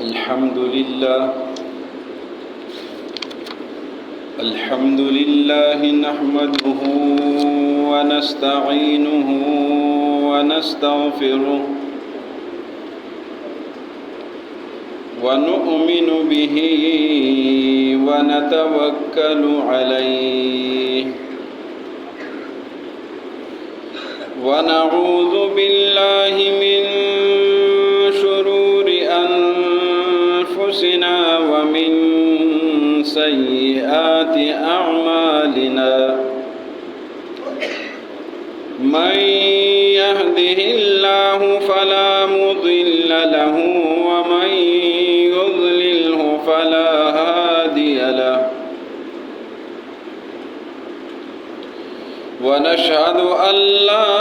الحمد لله نحمده ونستعينه ونستغفره ونؤمن به ونتوكل عليه ونعوذ بالله من شرور أنفسنا ومن سيئات أعمالنا من يهده الله فلا مضل له ومن يضلله فلا هادي له ونشهد أن لا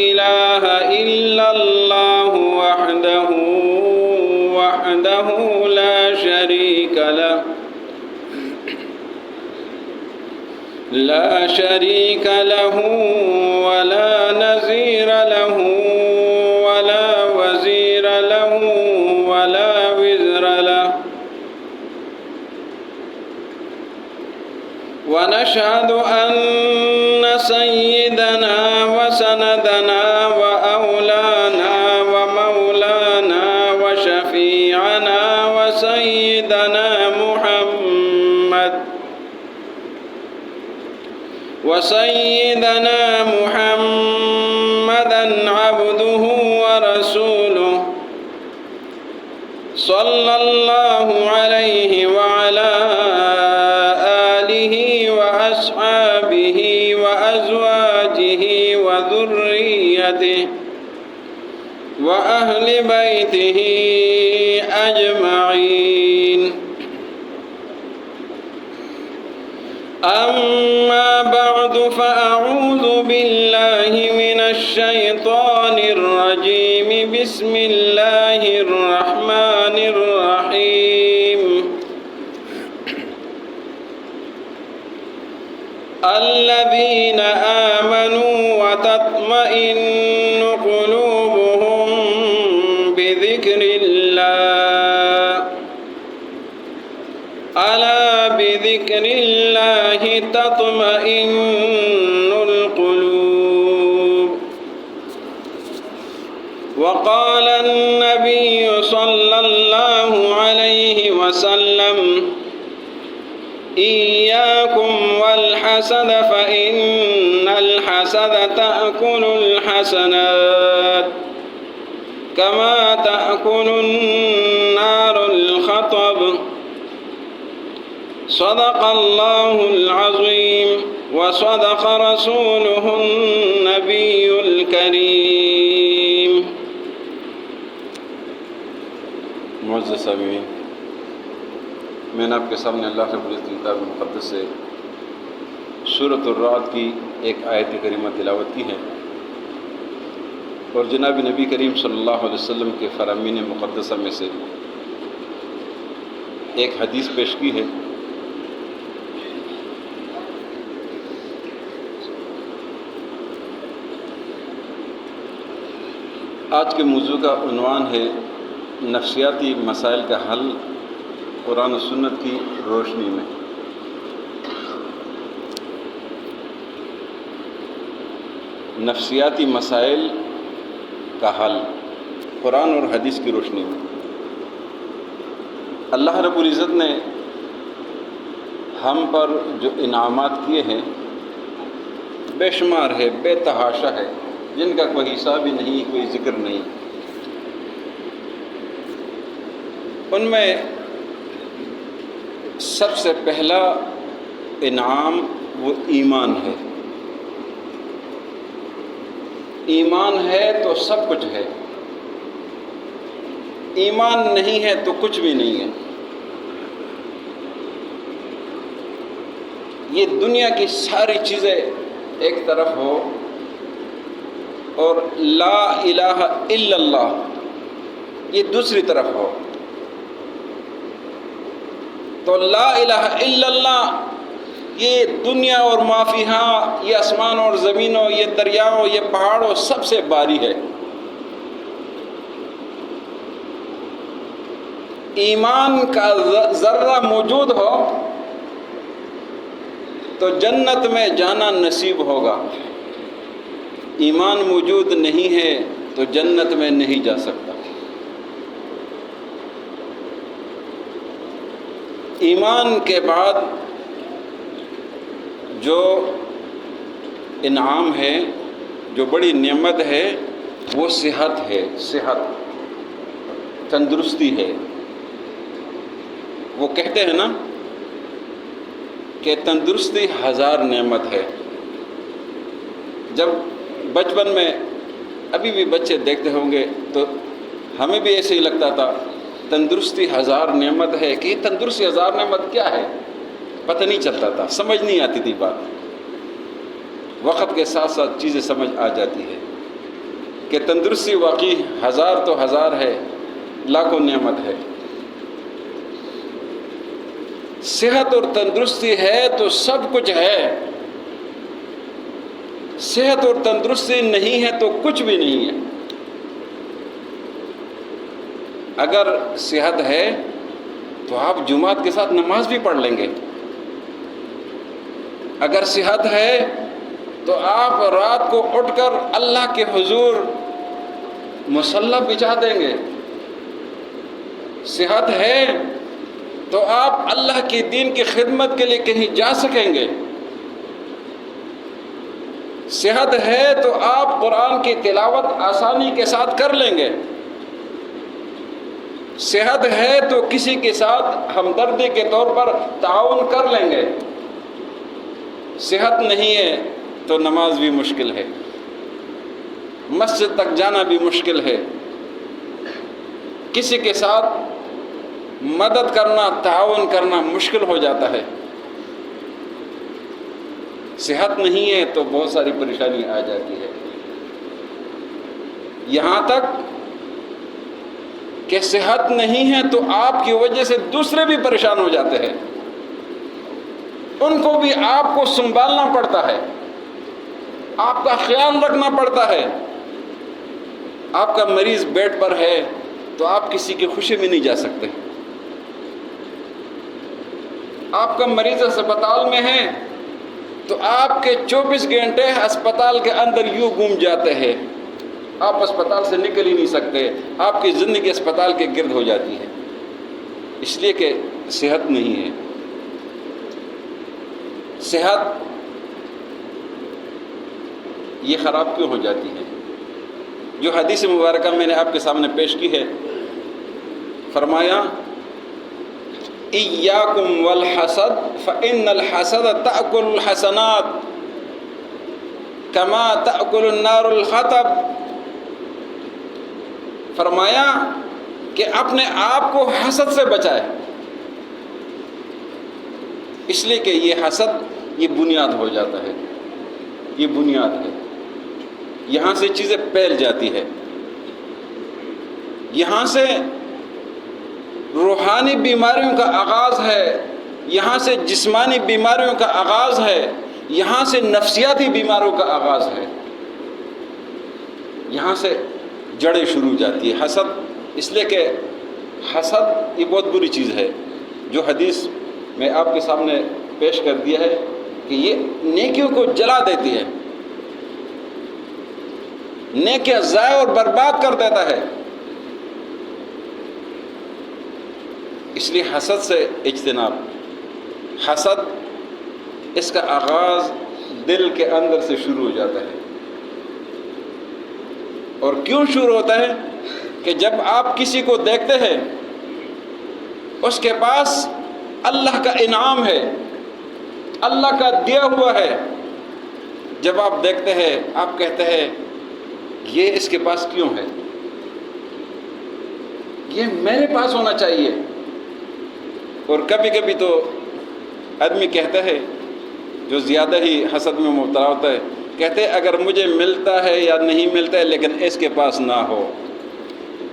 إله إلا الله وحده لا شريك له ولا نظير له ولا وزير له ولا وزر له ونشهد أن سيدنا وسندنا وأولانا ومولانا وشفيعنا وسيدنا محمدا عبده ورسوله صلى الله عليه وعلى آله وأصحابه وأزواجه وذريته وأهل بيته أجمعين أما بعد فأعوذ بالله من الشيطان الرجيم بسم الله الرحمن الرحيم الذين آمنوا وتطمئن قلوبهم بذكر الله ألا بذكر الله تطمئن القلوب وقال النبي صلى الله عليه وسلم إياكم والحسد فإن الحسد تأكل الحسنات كما تأكل النار الحطب صدق الله العظيم وصدق رسوله النبي الكريم. معزز سامعین، میں نے آپ کے سامنے اللہ رب العزت کتاب مقدس سے سورۃ الرعد کی ایک آیت کریمہ تلاوت کی ہے اور جناب نبی کریم صلی اللہ علیہ وسلم کے فرامین مقدسہ میں سے ایک حدیث پیش کی ہے. آج کے موضوع کا عنوان ہے نفسیاتی مسائل کا حل قرآن و سنت کی روشنی میں. نفسیاتی مسائل کا حل قرآن اور حدیث کی روشنی میں. اللہ رب العزت نے ہم پر جو انعامات کیے ہیں بے شمار ہے، بے تحاشا ہے، جن کا کوئی حساب ہی نہیں، کوئی ذکر نہیں. ان میں سب سے پہلا انعام وہ ایمان ہے. ایمان ہے تو سب کچھ ہے، ایمان نہیں ہے تو کچھ بھی نہیں ہے. یہ دنیا کی ساری چیزیں ایک طرف ہو اور لا الہ الا اللہ یہ دوسری طرف ہو، تو لا الہ الا اللہ یہ دنیا اور ما فیہا، یہ آسمان اور زمینوں، یہ دریاؤں، یہ پہاڑوں سب سے باری ہے. ایمان کا ذرہ موجود ہو تو جنت میں جانا نصیب ہوگا، ایمان موجود نہیں ہے تو جنت میں نہیں جا سکتا۔ ایمان کے بعد جو انعام ہے، جو بڑی نعمت ہے، وہ صحت ہے، صحت، تندرستی ہے۔ وہ کہتے ہیں نا کہ تندرستی 1000 نعمت ہے۔ جب بچپن میں، ابھی بھی بچے دیکھتے ہوں گے تو ہمیں بھی ایسے ہی لگتا تھا تندرستی 1000 نعمت ہے، کہ یہ تندرستی 1000 نعمت کیا ہے، پتہ نہیں چلتا تھا، سمجھ نہیں آتی تھی بات۔ وقت کے ساتھ ساتھ چیزیں سمجھ آ جاتی ہے کہ تندرستی واقعی 1000 تو 1000 ہے، لاکھوں نعمت ہے۔ صحت اور تندرستی ہے تو سب کچھ ہے، صحت اور تندرستی نہیں ہے تو کچھ بھی نہیں ہے۔ اگر صحت ہے تو آپ جماعت کے ساتھ نماز بھی پڑھ لیں گے، اگر صحت ہے تو آپ رات کو اٹھ کر اللہ کے حضور مصلی بچھا دیں گے، صحت ہے تو آپ اللہ کے دین کی خدمت کے لیے کہیں جا سکیں گے، صحت ہے تو آپ قرآن کی تلاوت آسانی کے ساتھ کر لیں گے، صحت ہے تو کسی کے ساتھ ہمدردی کے طور پر تعاون کر لیں گے، صحت نہیں ہے تو نماز بھی مشکل ہے، مسجد تک جانا بھی مشکل ہے، کسی کے ساتھ مدد کرنا، تعاون کرنا مشکل ہو جاتا ہے۔ صحت نہیں ہے تو بہت ساری پریشانی آ جاتی ہے، یہاں تک کہ صحت نہیں ہے تو آپ کی وجہ سے دوسرے بھی پریشان ہو جاتے ہیں، ان کو بھی آپ کو سنبھالنا پڑتا ہے، آپ کا خیال رکھنا پڑتا ہے۔ آپ کا مریض بیڈ پر ہے تو آپ کسی کی خوشی میں نہیں جا سکتے، آپ کا مریض اسپتال میں ہے تو آپ کے 24 گھنٹے اسپتال کے اندر یوں گم جاتے ہیں، آپ اسپتال سے نکل ہی نہیں سکتے، آپ کی زندگی اسپتال کے گرد ہو جاتی ہے، اس لیے کہ صحت نہیں ہے۔ صحت یہ خراب کیوں ہو جاتی ہے؟ جو حدیث مبارکہ میں نے آپ کے سامنے پیش کی ہے، فرمایا ایاکم والحسد فإن الحسد تأکل الحسنات کما تأکل النار الحطب۔ فرمایا کہ اپنے آپ کو حسد سے بچائے، اس لیے کہ یہ حسد یہ بنیاد ہو جاتا ہے، یہ بنیاد ہے، یہاں سے چیزیں پھیل جاتی ہے، یہاں سے روحانی بیماریوں کا آغاز ہے، یہاں سے جسمانی بیماریوں کا آغاز ہے، یہاں سے نفسیاتی بیماریوں کا آغاز ہے، یہاں سے جڑیں شروع ہو جاتی ہے حسد۔ اس لیے کہ حسد یہ بہت بری چیز ہے، جو حدیث میں آپ کے سامنے پیش کر دیا ہے کہ یہ نیکیوں کو جلا دیتی ہے، نیکیاں ضائع اور برباد کر دیتا ہے۔ اس لیے حسد سے اجتناب۔ حسد اس کا آغاز دل کے اندر سے شروع ہو جاتا ہے، اور کیوں شروع ہوتا ہے کہ جب آپ کسی کو دیکھتے ہیں اس کے پاس اللہ کا انعام ہے، اللہ کا دیا ہوا ہے، جب آپ دیکھتے ہیں آپ کہتے ہیں یہ اس کے پاس کیوں ہے، یہ میرے پاس ہونا چاہیے۔ اور کبھی کبھی تو آدمی کہتا ہے جو زیادہ ہی حسد میں مبتلا ہوتا ہے، کہتے ہیں اگر مجھے ملتا ہے یا نہیں ملتا ہے لیکن اس کے پاس نہ ہو،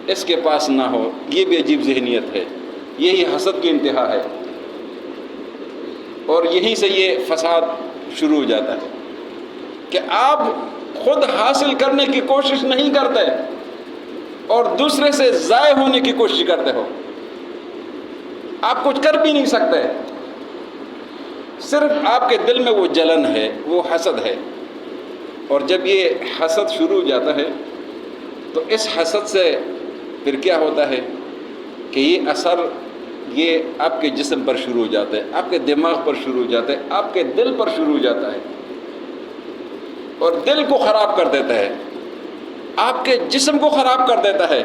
اس کے پاس نہ ہو۔ یہ بھی عجیب ذہنیت ہے، یہی حسد کی انتہا ہے، اور یہیں سے یہ فساد شروع ہو جاتا ہے کہ آپ خود حاصل کرنے کی کوشش نہیں کرتے اور دوسرے سے ضائع ہونے کی کوشش کرتے ہو۔ آپ کچھ کر بھی نہیں سکتے، صرف آپ کے دل میں وہ جلن ہے، وہ حسد ہے۔ اور جب یہ حسد شروع ہو جاتا ہے تو اس حسد سے پھر کیا ہوتا ہے کہ یہ اثر یہ آپ کے جسم پر شروع ہو جاتا ہے، آپ کے دماغ پر شروع ہو جاتا ہے، آپ کے دل پر شروع ہو جاتا ہے، اور دل کو خراب کر دیتا ہے، آپ کے جسم کو خراب کر دیتا ہے،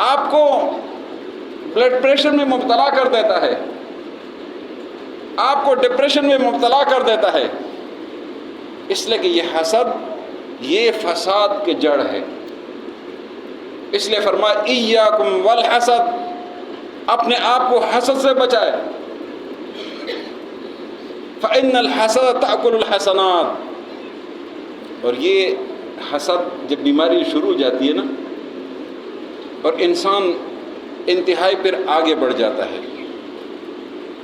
آپ کو بلڈ پریشر میں مبتلا کر دیتا ہے، آپ کو ڈپریشن میں مبتلا کر دیتا ہے، اس لیے کہ یہ حسد یہ فساد کی جڑ ہے۔ اس لیے فرمایا ایاکم والحسد، اپنے آپ کو حسد سے بچائے، فإن الحسد تأكل الحسنات۔ اور یہ حسد جب بیماری شروع ہو جاتی ہے نا، اور انسان انتہائی پھر آگے بڑھ جاتا ہے،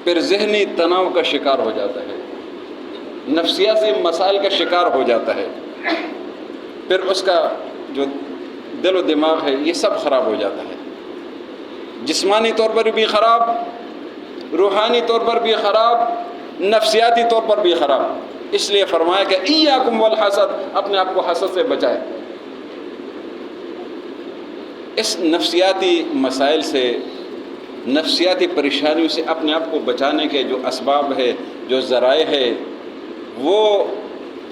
پھر ذہنی تناؤ کا شکار ہو جاتا ہے، نفسیاتی مسائل کا شکار ہو جاتا ہے، پھر اس کا جو دل و دماغ ہے یہ سب خراب ہو جاتا ہے، جسمانی طور پر بھی خراب، روحانی طور پر بھی خراب، نفسیاتی طور پر بھی خراب۔ اس لیے فرمایا کہ ایاکم والحسد، اپنے آپ کو حسد سے بچائے۔ اس نفسیاتی مسائل سے، نفسیاتی پریشانیوں سے اپنے آپ کو بچانے کے جو اسباب ہے، جو ذرائع ہے، وہ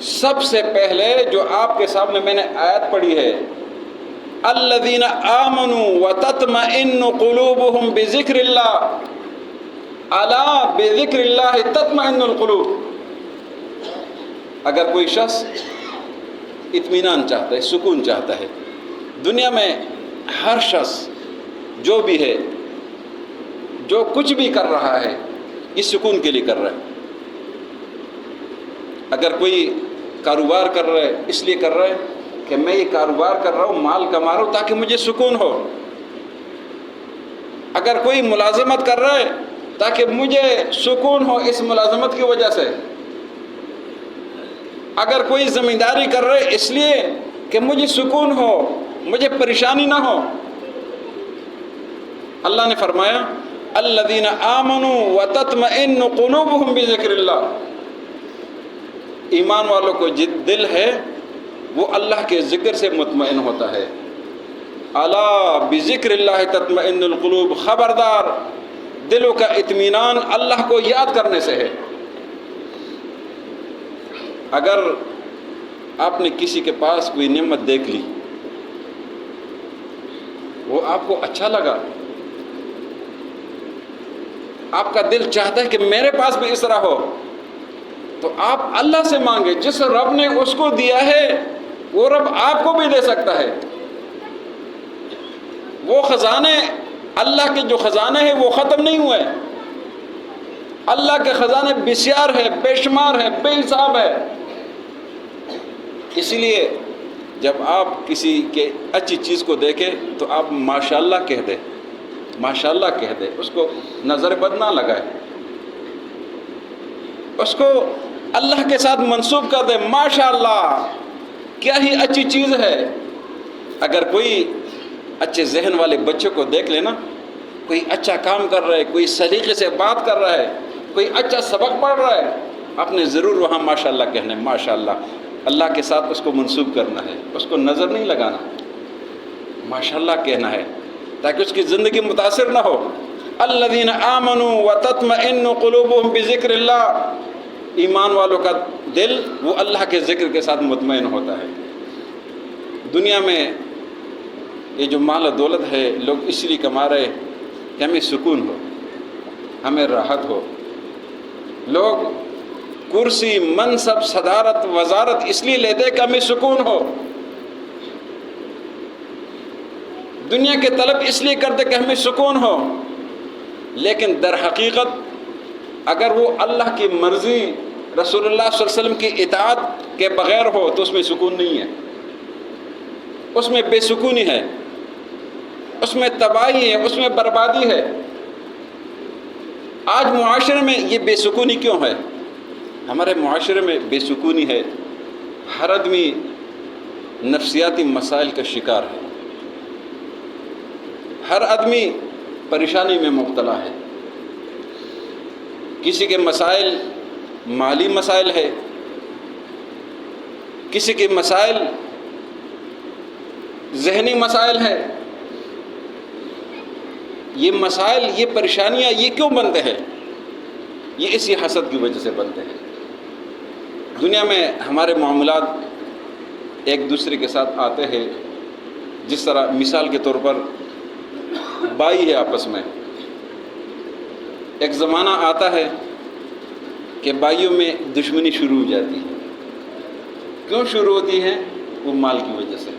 سب سے پہلے جو آپ کے سامنے میں نے آیت پڑھی ہے، الذین آمنوا وتطمئن قلوبهم بذکر اللہ، الا بذکر اللہ تطمئن القلوب۔ اگر کوئی شخص اطمینان چاہتا ہے، سکون چاہتا ہے، دنیا میں ہر شخص جو بھی ہے، جو کچھ بھی کر رہا ہے، یہ سکون کے لیے کر رہا ہے۔ اگر کوئی کاروبار کر رہا ہے، اس لیے کر رہا ہے کہ میں یہ کاروبار کر رہا ہوں، مال کما رہا ہوں تاکہ مجھے سکون ہو۔ اگر کوئی ملازمت کر رہا ہے تاکہ مجھے سکون ہو اس ملازمت کی وجہ سے۔ اگر کوئی زمینداری کر رہا ہے اس لیے کہ مجھے سکون ہو، مجھے پریشانی نہ ہو۔ اللہ نے فرمایا الذین آمنوا وتطمئن قلوبهم بذکر اللہ، ایمان والوں کو دل ہے وہ اللہ کے ذکر سے مطمئن ہوتا ہے۔ الا بذکر اللہ تطمئن القلوب، خبردار دلوں کا اطمینان اللہ کو یاد کرنے سے ہے۔ اگر آپ نے کسی کے پاس کوئی نعمت دیکھ لی، وہ آپ کو اچھا لگا، آپ کا دل چاہتا ہے کہ میرے پاس بھی اس طرح ہو، تو آپ اللہ سے مانگے۔ جس رب نے اس کو دیا ہے وہ رب آپ کو بھی دے سکتا ہے۔ وہ خزانے، اللہ کے جو خزانے ہیں وہ ختم نہیں ہوئے، اللہ کے خزانے بسیار ہے، بے شمار ہے، بے حساب ہے۔ اسی لیے جب آپ کسی کے اچھی چیز کو دیکھیں تو آپ ماشاءاللہ کہہ دیں، ماشاءاللہ کہہ دیں، اس کو نظر بد نہ لگائے، اس کو اللہ کے ساتھ منسوب کر دیں، ماشاءاللہ کیا ہی اچھی چیز ہے۔ اگر کوئی اچھے ذہن والے بچے کو دیکھ لینا، کوئی اچھا کام کر رہا ہے، کوئی سلیقے سے بات کر رہا ہے، کوئی اچھا سبق پڑھ رہا ہے، آپ نے ضرور وہاں ماشاءاللہ کہنا ہے، ماشاءاللہ اللہ کے ساتھ اس کو منسوب کرنا ہے، اس کو نظر نہیں لگانا، ماشاءاللہ کہنا ہے تاکہ اس کی زندگی متاثر نہ ہو۔ الذین آمنوا وتطمئن قلوبهم بذکر اللہ، ایمان والوں کا دل وہ اللہ کے ذکر کے ساتھ مطمئن ہوتا ہے۔ دنیا میں یہ جو مال و دولت ہے لوگ اس لیے کما رہے کہ ہمیں سکون ہو، ہمیں راحت ہو۔ لوگ کرسی، منصب، صدارت، وزارت اس لیے لیتے کہ ہمیں سکون ہو۔ دنیا کے طلب اس لیے کرتے کہ ہمیں سکون ہو، لیکن در حقیقت اگر وہ اللہ کی مرضی، رسول اللہ صلی اللہ علیہ وسلم کی اطاعت کے بغیر ہو تو اس میں سکون نہیں ہے، اس میں بے سکونی ہے، اس میں تباہی ہے، اس میں بربادی ہے۔ آج معاشرے میں یہ بے سکونی کیوں ہے؟ ہمارے معاشرے میں بے سکونی ہے، ہر آدمی نفسیاتی مسائل کا شکار ہے، ہر آدمی پریشانی میں مبتلا ہے، کسی کے مسائل مالی مسائل ہے، کسی کے مسائل ذہنی مسائل ہے۔ یہ مسائل، یہ پریشانیاں یہ کیوں بنتے ہیں؟ یہ اسی حسد کی وجہ سے بنتے ہیں۔ دنیا میں ہمارے معاملات ایک دوسرے کے ساتھ آتے ہیں، جس طرح مثال کے طور پر بھائی ہے آپس میں، ایک زمانہ آتا ہے کہ بھائیوں میں دشمنی شروع ہو جاتی ہے۔ کیوں شروع ہوتی ہے؟ وہ مال کی وجہ سے،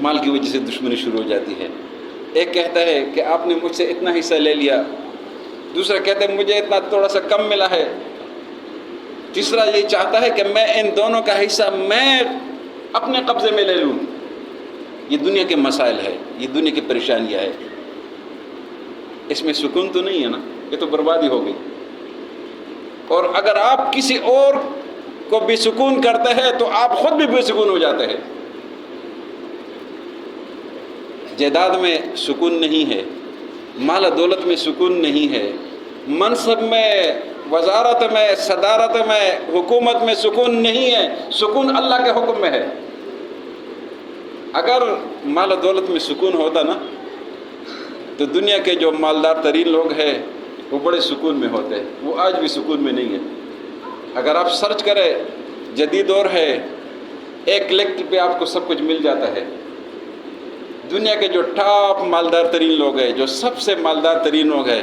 مال کی وجہ سے دشمنی شروع ہو جاتی ہے۔ ایک کہتا ہے کہ آپ نے مجھ سے اتنا حصہ لے لیا، دوسرا کہتا ہے مجھے اتنا تھوڑا سا کم ملا ہے، تیسرا یہ چاہتا ہے کہ میں ان دونوں کا حصہ میں اپنے قبضے میں لے لوں۔ یہ دنیا کے مسائل ہے، یہ دنیا کی پریشانیاں ہے۔ اس میں سکون تو نہیں ہے نا، یہ تو بربادی ہو گئی۔ اور اگر آپ کسی اور کو بے سکون کرتے ہیں تو آپ خود بھی بے سکون ہو جاتے ہیں۔ جائیداد میں سکون نہیں ہے، مال دولت میں سکون نہیں ہے، منصب میں، وزارت میں، صدارت میں، حکومت میں سکون نہیں ہے۔ سکون اللہ کے حکم میں ہے۔ اگر مال دولت میں سکون ہوتا نا تو دنیا کے جو مالدار ترین لوگ ہیں وہ بڑے سکون میں ہوتے ہیں، وہ آج بھی سکون میں نہیں ہے۔ اگر آپ سرچ کریں، جدید دور ہے، ایک کلک پہ آپ کو سب کچھ مل جاتا ہے۔ دنیا کے جو ٹاپ مالدار ترین لوگ ہیں، جو سب سے مالدار ترین لوگ ہیں،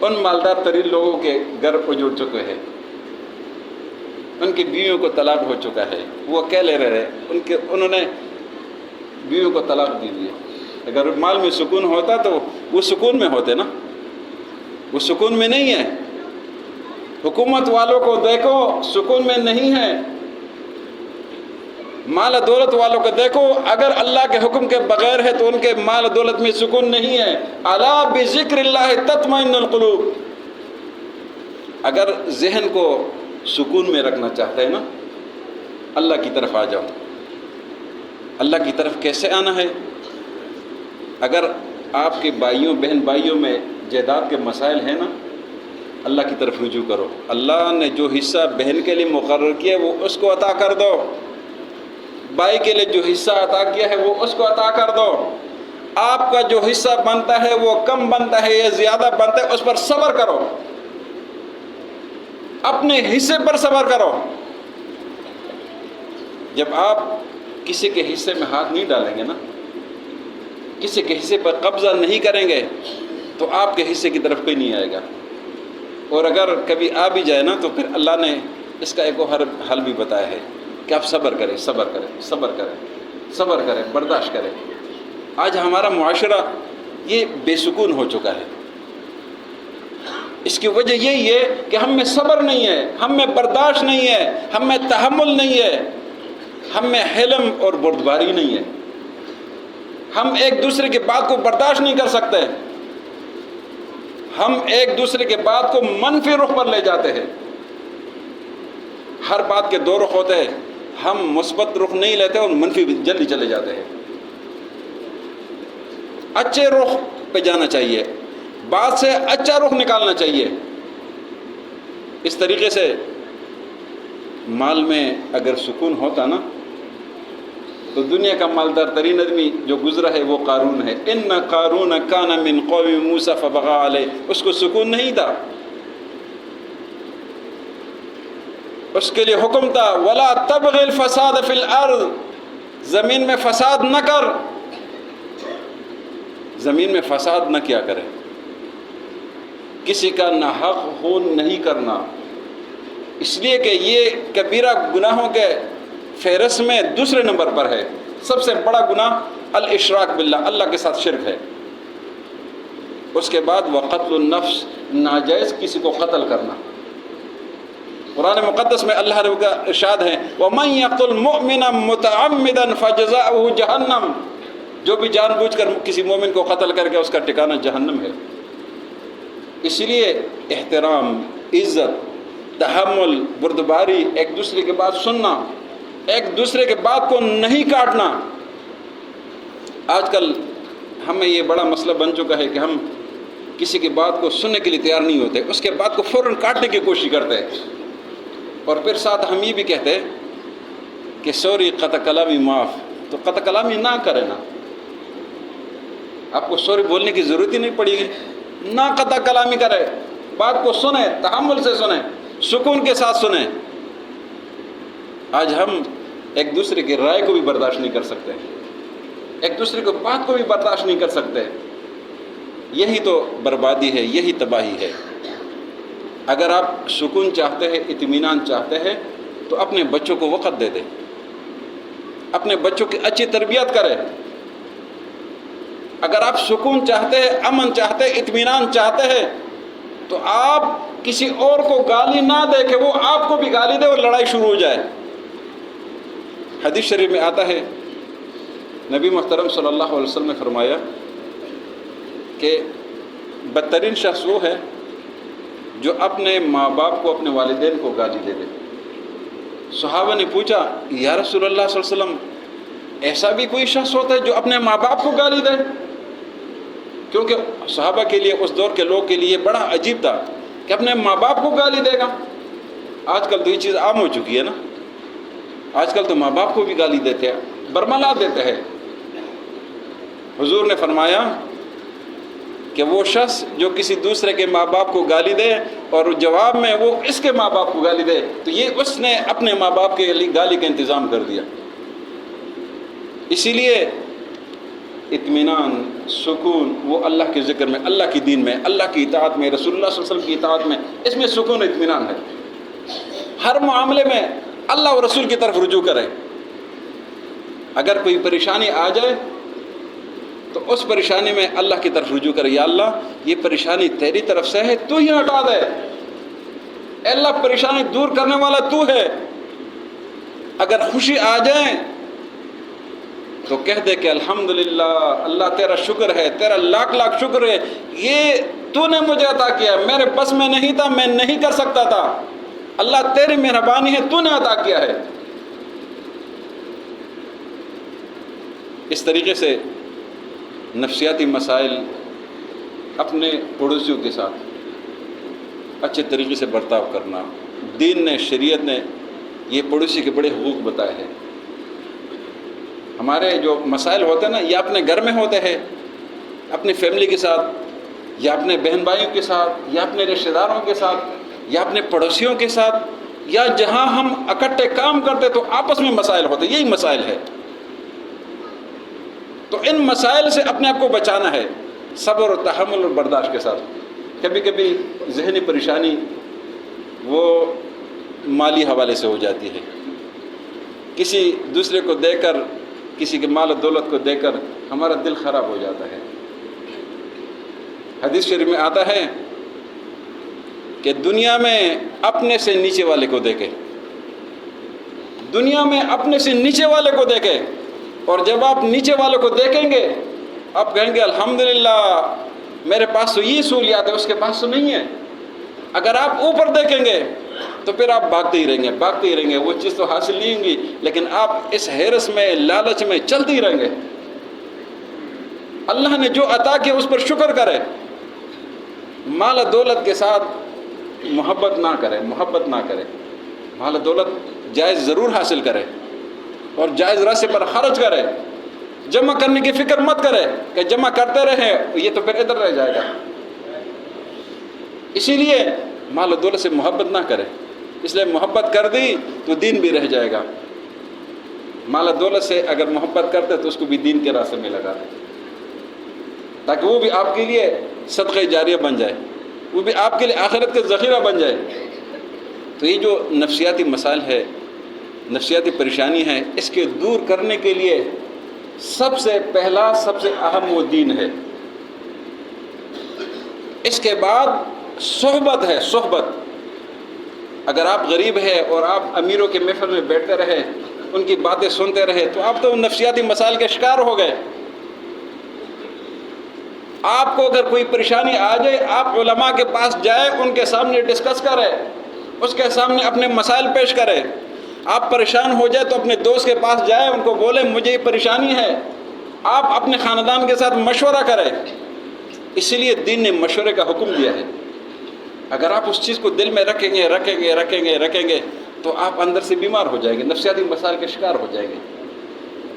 ان مالدار ترین لوگوں کے گھر اجڑ چکے ہیں، ان کی بیویوں کو طلاق ہو چکا ہے، وہ اکیلے رہ رہے، انہوں نے بیویوں کو طلاق دی دی۔ اگر مال میں سکون ہوتا تو وہ سکون میں ہوتے نا، وہ سکون میں نہیں ہے۔ حکومت والوں کو دیکھو، سکون میں نہیں ہے۔ مال دولت والوں کو دیکھو، اگر اللہ کے حکم کے بغیر ہے تو ان کے مال دولت میں سکون نہیں ہے۔ الا بذکر اللہ تطمئن القلوب۔ اگر ذہن کو سکون میں رکھنا چاہتے ہیں نا، اللہ کی طرف آ جاؤ۔ اللہ کی طرف کیسے آنا ہے؟ اگر آپ کے بھائیوں، بہن بھائیوں میں جائیداد کے مسائل ہیں نا، اللہ کی طرف رجوع کرو۔ اللہ نے جو حصہ بہن کے لیے مقرر کیا وہ اس کو عطا کر دو، بھائی کے لیے جو حصہ عطا کیا ہے وہ اس کو عطا کر دو۔ آپ کا جو حصہ بنتا ہے وہ کم بنتا ہے یا زیادہ بنتا ہے، اس پر صبر کرو، اپنے حصے پر صبر کرو۔ جب آپ کسی کے حصے میں ہاتھ نہیں ڈالیں گے نا، کسی کے حصے پر قبضہ نہیں کریں گے تو آپ کے حصے کی طرف کوئی نہیں آئے گا۔ اور اگر کبھی آ بھی جائے نا تو پھر اللہ نے اس کا ایک اور حل بھی بتایا ہے کہ آپ صبر کریں، صبر کریں، صبر کریں، صبر کریں، برداشت کریں۔ آج ہمارا معاشرہ یہ بے سکون ہو چکا ہے۔ اس کی وجہ یہی ہے کہ ہم میں صبر نہیں ہے، ہم میں برداشت نہیں ہے، ہم میں تحمل نہیں ہے، ہم میں حلم اور بردباری نہیں ہے۔ ہم ایک دوسرے کی بات کو برداشت نہیں کر سکتے، ہم ایک دوسرے کے بات کو منفی رخ پر لے جاتے ہیں۔ ہر بات کے دو رخ ہوتے ہیں، ہم مثبت رخ نہیں لیتے اور منفی جلدی چلے جاتے ہیں۔ اچھے رخ پہ جانا چاہیے، بات سے اچھا رخ نکالنا چاہیے۔ اس طریقے سے مال میں اگر سکون ہوتا نا تو دنیا کا مالدار ترین آدمی جو گزرا ہے وہ قارون ہے۔ ان قارون کان من قوم موسیٰ فبغى علیہ، اس کو سکون نہیں تھا، اس کے لیے حکم تھا ولا تبغ الفساد فی الارض، زمین میں فساد نہ کر، زمین میں فساد نہ کیا کرے، کسی کا ناحق خون نہیں کرنا، اس لیے کہ یہ کبیرہ گناہوں کے فہرست میں دوسرے نمبر پر ہے۔ سب سے بڑا گناہ الاشراک باللہ، اللہ کے ساتھ شرک ہے۔ اس کے بعد وقتل النفس، ناجائز کسی کو قتل کرنا۔ قرآن مقدس میں اللہ رب کا ارشاد ہے وَمَن يَقْتُلْ مُؤْمِنًا مُتَعَمِّدًا فَجَزَاؤُهُ جَهَنَّمُ، جو بھی جان بوجھ کر کسی مومن کو قتل کر کے اس کا ٹھکانہ جہنم ہے۔ اس لیے احترام، عزت، تحمل، بردباری، ایک دوسرے کی بات سننا، ایک دوسرے کے بات کو نہیں کاٹنا، آج کل ہمیں یہ بڑا مسئلہ بن چکا ہے کہ ہم کسی کی بات کو سننے کے لیے تیار نہیں ہوتے، اس کے بات کو فوراً کاٹنے کی کوشش کرتے ہیں، اور پھر ساتھ ہم یہ بھی کہتے ہیں کہ سوری، قطع کلامی معاف۔ تو قطع کلامی نہ کرے نا، آپ کو سوری بولنے کی ضرورت ہی نہیں پڑے گی، نہ قطع کلامی کرے، بات کو سنیں، تحمل سے سنیں، سکون کے ساتھ سنیں۔ آج ہم ایک دوسرے کی رائے کو بھی برداشت نہیں کر سکتے، ایک دوسرے کو بات کو بھی برداشت نہیں کر سکتے۔ یہی تو بربادی ہے، یہی تباہی ہے۔ اگر آپ سکون چاہتے ہیں، اطمینان چاہتے ہیں، تو اپنے بچوں کو وقت دے دیں، اپنے بچوں کی اچھی تربیت کریں۔ اگر آپ سکون چاہتے ہیں، امن چاہتے ہیں، اطمینان چاہتے ہیں، تو آپ کسی اور کو گالی نہ دے کہ وہ آپ کو بھی گالی دے اور لڑائی شروع ہو جائے۔ حدیث شریف میں آتا ہے، نبی محترم صلی اللہ علیہ وسلم نے فرمایا کہ بدترین شخص وہ ہے جو اپنے ماں باپ کو، اپنے والدین کو گالی دے دے۔ صحابہ نے پوچھا، یا رسول اللہ صلی اللہ علیہ وسلم، ایسا بھی کوئی شخص ہوتا ہے جو اپنے ماں باپ کو گالی دے؟ کیونکہ صحابہ کے لیے، اس دور کے لوگ کے لیے بڑا عجیب تھا کہ اپنے ماں باپ کو گالی دے گا۔ آج کل تو یہ چیز عام ہو چکی ہے نا، آج کل تو ماں باپ کو بھی گالی دیتے ہیں، برملا دیتے ہیں۔ حضور نے فرمایا کہ وہ شخص جو کسی دوسرے کے ماں باپ کو گالی دے اور جواب میں وہ اس کے ماں باپ کو گالی دے، تو یہ اس نے اپنے ماں باپ کے لیے گالی کا انتظام کر دیا۔ اسی لیے اطمینان، سکون، وہ اللہ کے ذکر میں، اللہ کی دین میں، اللہ کی اطاعت میں، رسول اللہ صلی اللہ علیہ وسلم کی اطاعت میں، اس میں سکون و اطمینان ہے۔ ہر معاملے میں اللہ اور رسول کی طرف رجوع کرے۔ اگر کوئی پریشانی آ جائے تو اس پریشانی میں اللہ کی طرف رجوع کرے، یا اللہ یہ پریشانی تیری طرف سے ہے، تو ہی ہٹا دے۔ اے اللہ پریشانی دور کرنے والا تو ہے۔ اگر خوشی آ جائے تو کہہ دے کہ الحمدللہ، اللہ تیرا شکر ہے، تیرا لاکھ لاکھ شکر ہے، یہ تو نے مجھے عطا کیا، میرے بس میں نہیں تھا، میں نہیں کر سکتا تھا، اللہ تیری مہربانی ہے، تو نے عطا کیا ہے۔ اس طریقے سے نفسیاتی مسائل اپنے پڑوسیوں کے ساتھ اچھے طریقے سے برتاؤ کرنا، دین نے، شریعت نے یہ پڑوسی کے بڑے حقوق بتائے ہیں۔ ہمارے جو مسائل ہوتے ہیں نا، یا اپنے گھر میں ہوتے ہیں، اپنی فیملی کے ساتھ، یا اپنے بہن بھائیوں کے ساتھ، یا اپنے رشتہ داروں کے ساتھ، یا اپنے پڑوسیوں کے ساتھ، یا جہاں ہم اکٹھے کام کرتے تو آپس میں مسائل ہوتے، یہی مسائل ہے۔ تو ان مسائل سے اپنے آپ کو بچانا ہے، صبر اور تحمل اور برداشت کے ساتھ۔ کبھی کبھی ذہنی پریشانی وہ مالی حوالے سے ہو جاتی ہے، کسی دوسرے کو دے کر، کسی کے مال و دولت کو دے کر ہمارا دل خراب ہو جاتا ہے۔ حدیث شریف میں آتا ہے کہ دنیا میں اپنے سے نیچے والے کو دیکھے، دنیا میں اپنے سے نیچے والے کو دیکھے، اور جب آپ نیچے والے کو دیکھیں گے آپ کہیں گے الحمدللہ میرے پاس تو یہ سہولیات ہے، اس کے پاس تو نہیں ہے۔ اگر آپ اوپر دیکھیں گے تو پھر آپ بھاگتے ہی رہیں گے، بھاگتے ہی رہیں گے، وہ چیز تو حاصل نہیں ہوگی، لیکن آپ اس حیرت میں، لالچ میں چلتے ہی رہیں گے۔ اللہ نے جو عطا کیا اس پر شکر کرے، مال دولت کے ساتھ محبت نہ کرے، محبت نہ کرے۔ مال دولت جائز ضرور حاصل کرے اور جائز راستے پر خرچ کرے، جمع کرنے کی فکر مت کرے کہ جمع کرتے رہے یہ تو پھر ادھر رہ جائے گا۔ اسی لیے مال و دولت سے محبت نہ کرے، اس لیے محبت کر دی تو دین بھی رہ جائے گا۔ مال و دولت سے اگر محبت کرتے تو اس کو بھی دین کے راستے میں لگا دیں، تاکہ وہ بھی آپ کے لیے صدقہ جاریہ بن جائے، وہ بھی آپ کے لیے آخرت کا ذخیرہ بن جائے۔ تو یہ جو نفسیاتی مسائل ہے، نفسیاتی پریشانی ہے، اس کے دور کرنے کے لیے سب سے پہلا، سب سے اہم وہ دین ہے۔ اس کے بعد صحبت ہے، صحبت۔ اگر آپ غریب ہیں اور آپ امیروں کے محفل میں بیٹھتے رہے، ان کی باتیں سنتے رہے، تو آپ تو نفسیاتی مسائل کے شکار ہو گئے۔ آپ کو اگر کوئی پریشانی آ جائے، آپ علماء کے پاس جائیں، ان کے سامنے ڈسکس کریں، اس کے سامنے اپنے مسائل پیش کریں۔ آپ پریشان ہو جائے تو اپنے دوست کے پاس جائیں، ان کو بولیں مجھے یہ پریشانی ہے، آپ اپنے خاندان کے ساتھ مشورہ کریں، اسی لیے دین نے مشورے کا حکم دیا ہے۔ اگر آپ اس چیز کو دل میں رکھیں گے تو آپ اندر سے بیمار ہو جائیں گے، نفسیاتی مسائل کے شکار ہو جائیں گے۔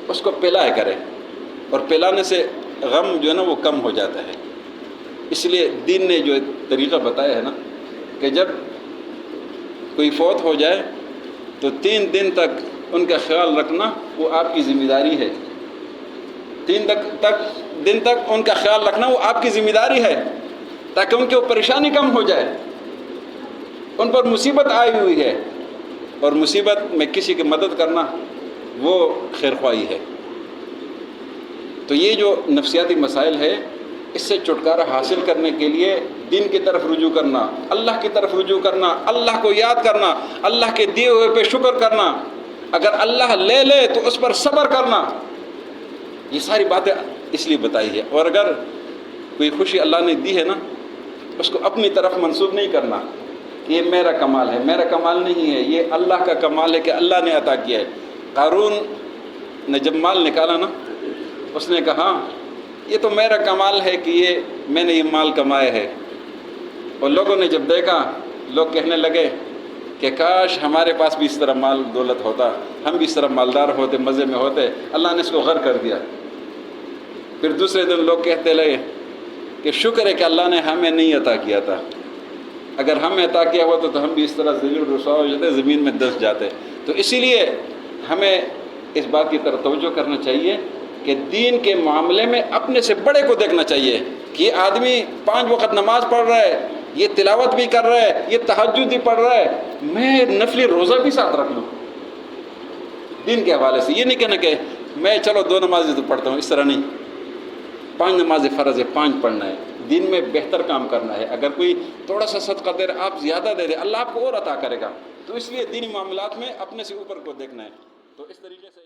اس کو پلائے کریں، اور پلانے سے غم جو ہے نا وہ کم ہو جاتا ہے۔ اس لیے دین نے جو طریقہ بتایا ہے نا کہ جب کوئی فوت ہو جائے تو 3 دن تک ان کا خیال رکھنا وہ آپ کی ذمہ داری ہے۔ 3 دن تک ان کا خیال رکھنا وہ آپ کی ذمہ داری ہے، تاکہ ان کی وہ پریشانی کم ہو جائے۔ ان پر مصیبت آئی ہوئی ہے، اور مصیبت میں کسی کی مدد کرنا وہ خیر خواہی ہے۔ تو یہ جو نفسیاتی مسائل ہے، اس سے چھٹکارا حاصل کرنے کے لیے دین کی طرف رجوع کرنا، اللہ کی طرف رجوع کرنا، اللہ کو یاد کرنا، اللہ کے دیے ہوئے پہ شکر کرنا، اگر اللہ لے لے تو اس پر صبر کرنا، یہ ساری باتیں اس لیے بتائی ہے۔ اور اگر کوئی خوشی اللہ نے دی ہے نا، اس کو اپنی طرف منسوب نہیں کرنا کہ یہ میرا کمال ہے، میرا کمال نہیں ہے، یہ اللہ کا کمال ہے کہ اللہ نے عطا کیا ہے۔ قارون نے جب مال نکالا نا، اس نے کہا یہ تو میرا کمال ہے کہ میں نے یہ مال کمایا ہے۔ اور لوگوں نے جب دیکھا، لوگ کہنے لگے کہ کاش ہمارے پاس بھی اس طرح مال دولت ہوتا، ہم بھی اس طرح مالدار ہوتے، مزے میں ہوتے۔ اللہ نے اس کو غر کر دیا۔ پھر دوسرے دن لوگ کہتے لگے کہ شکر ہے کہ اللہ نے ہمیں نہیں عطا کیا تھا، اگر ہمیں عطا کیا ہوا تو ہم بھی اس طرح ذلیل و رسوا ہو جاتے، زمین میں دس جاتے۔ تو اسی لیے ہمیں اس بات کی طرف توجہ کرنا چاہیے کہ دین کے معاملے میں اپنے سے بڑے کو دیکھنا چاہیے کہ یہ آدمی 5 وقت نماز پڑھ رہا ہے، یہ تلاوت بھی کر رہا ہے، یہ تہجد بھی پڑھ رہا ہے، میں نفلی روزہ بھی ساتھ رکھ لوں دین کے حوالے سے۔ یہ نہیں کہنا کہ میں چلو 2 نمازیں تو پڑھتا ہوں، اس طرح نہیں۔ 5 نمازیں فرض ہے، 5 پڑھنا ہے، دین میں بہتر کام کرنا ہے۔ اگر کوئی تھوڑا سا صدقہ دے رہا، آپ زیادہ دے دیں، اللہ آپ کو اور عطا کرے گا۔ تو اس لیے دینی معاملات میں اپنے سے اوپر کو دیکھنا ہے۔ تو اس طریقے سے